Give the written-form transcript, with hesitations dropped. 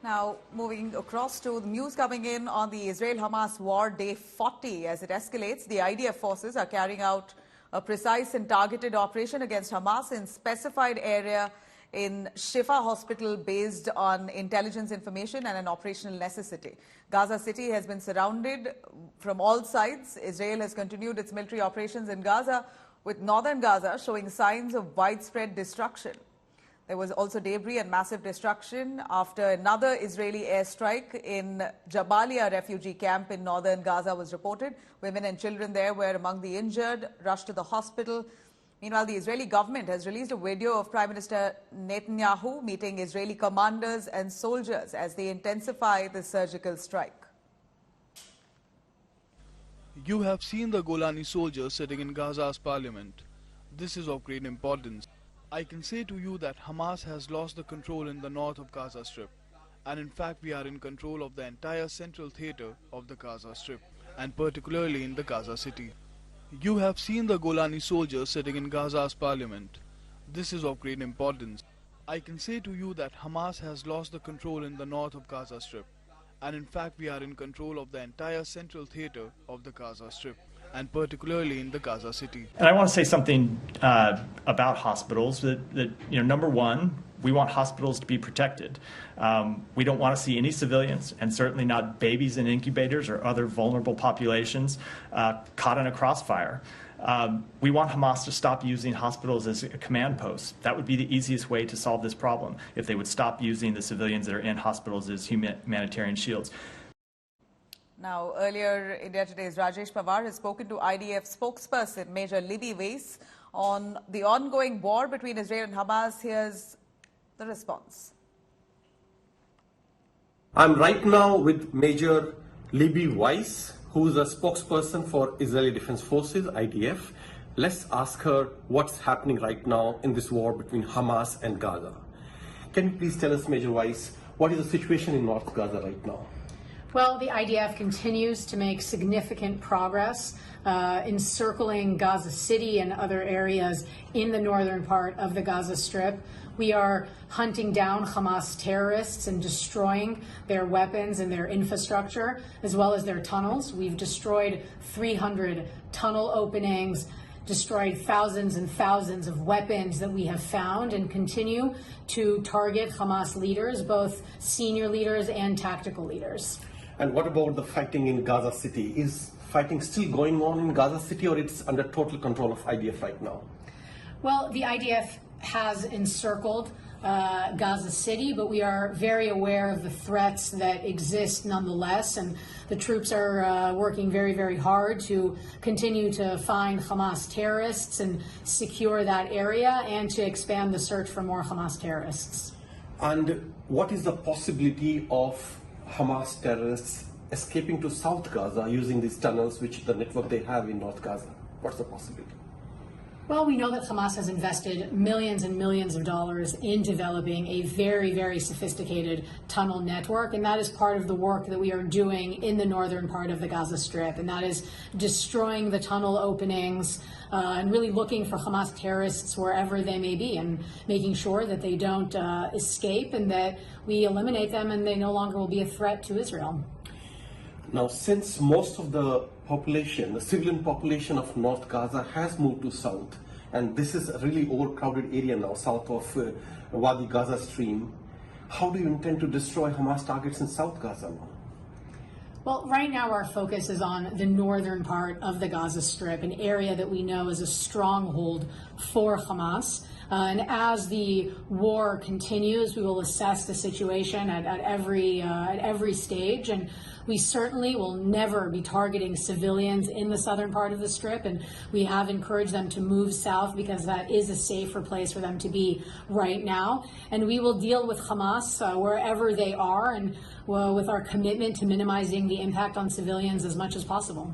Now, moving across to the news coming in on the Israel-Hamas war day 40. As it escalates, the IDF forces are carrying out a precise and targeted operation against Hamas in specified area in Shifa hospital based on intelligence information and an operational necessity. Gaza City has been surrounded from all sides. Israel has continued its military operations in Gaza, with northern Gaza showing signs of widespread destruction. There was also debris and massive destruction after another Israeli airstrike in Jabalia refugee camp in northern Gaza was reported. Women and children there were among the injured, rushed to the hospital. Meanwhile, the Israeli government has released a video of Prime Minister Netanyahu meeting Israeli commanders and soldiers as they intensify the surgical strike. You have seen the Golani soldiers sitting in Gaza's parliament. This is of great importance. I can say to you that Hamas has lost the control in the north of Gaza Strip, and in fact we are in control of the entire central theater of the Gaza Strip, and particularly in the Gaza city. You have seen the Golani soldiers sitting in Gaza's parliament. This is of great importance. I can say to you that Hamas has lost the control in the north of Gaza Strip, and in fact we are in control of the entire central theater of the Gaza Strip, and particularly in the Gaza city. And I want to say something about hospitals that number one, we want hospitals to be protected. We don't want to see any civilians, and certainly not babies in incubators or other vulnerable populations, caught in a crossfire. We want Hamas to stop using hospitals as a command post. That would be the easiest way to solve this problem, if they would stop using the civilians that are in hospitals as humanitarian shields. Now, earlier, India Today's Rajesh Pawar has spoken to IDF spokesperson Major Libby Weiss on the ongoing war between Israel and Hamas. Here's the response. I'm right now with Major Libby Weiss, who is a spokesperson for Israeli Defense Forces, IDF. Let's ask her what's happening right now in this war between Hamas and Gaza. Can you please tell us, Major Weiss, what is the situation in North Gaza right now? Well, the IDF continues to make significant progress encircling Gaza City and other areas in the northern part of the Gaza Strip. We are hunting down Hamas terrorists and destroying their weapons and their infrastructure, as well as their tunnels. We've destroyed 300 tunnel openings, destroyed thousands and thousands of weapons that we have found, and continue to target Hamas leaders, both senior leaders and tactical leaders. And what about the fighting in Gaza City? Is fighting still going on in Gaza City, or it's under total control of IDF right now? Well, the IDF has encircled Gaza City, but we are very aware of the threats that exist nonetheless, and the troops are working very, very hard to continue to find Hamas terrorists and secure that area, and to expand the search for more Hamas terrorists. And what is the possibility of Hamas terrorists escaping to South Gaza using these tunnels, which the network they have in North Gaza? What's the possibility? Well, we know that Hamas has invested millions and millions of dollars in developing a very, very sophisticated tunnel network, and that is part of the work that we are doing in the northern part of the Gaza Strip, and that is destroying the tunnel openings and really looking for Hamas terrorists wherever they may be, and making sure that they don't escape, and that we eliminate them and they no longer will be a threat to Israel. Now, since most of the population, the civilian population of North Gaza has moved to south, and this is a really overcrowded area now, south of Wadi Gaza Stream, how do you intend to destroy Hamas targets in South Gaza now? Well, right now our focus is on the northern part of the Gaza Strip, an area that we know is a stronghold for Hamas. And as the war continues, we will assess the situation at every stage, and we certainly will never be targeting civilians in the southern part of the Strip, and we have encouraged them to move south because that is a safer place for them to be right now. And we will deal with Hamas wherever they are, and with our commitment to minimizing the impact on civilians as much as possible.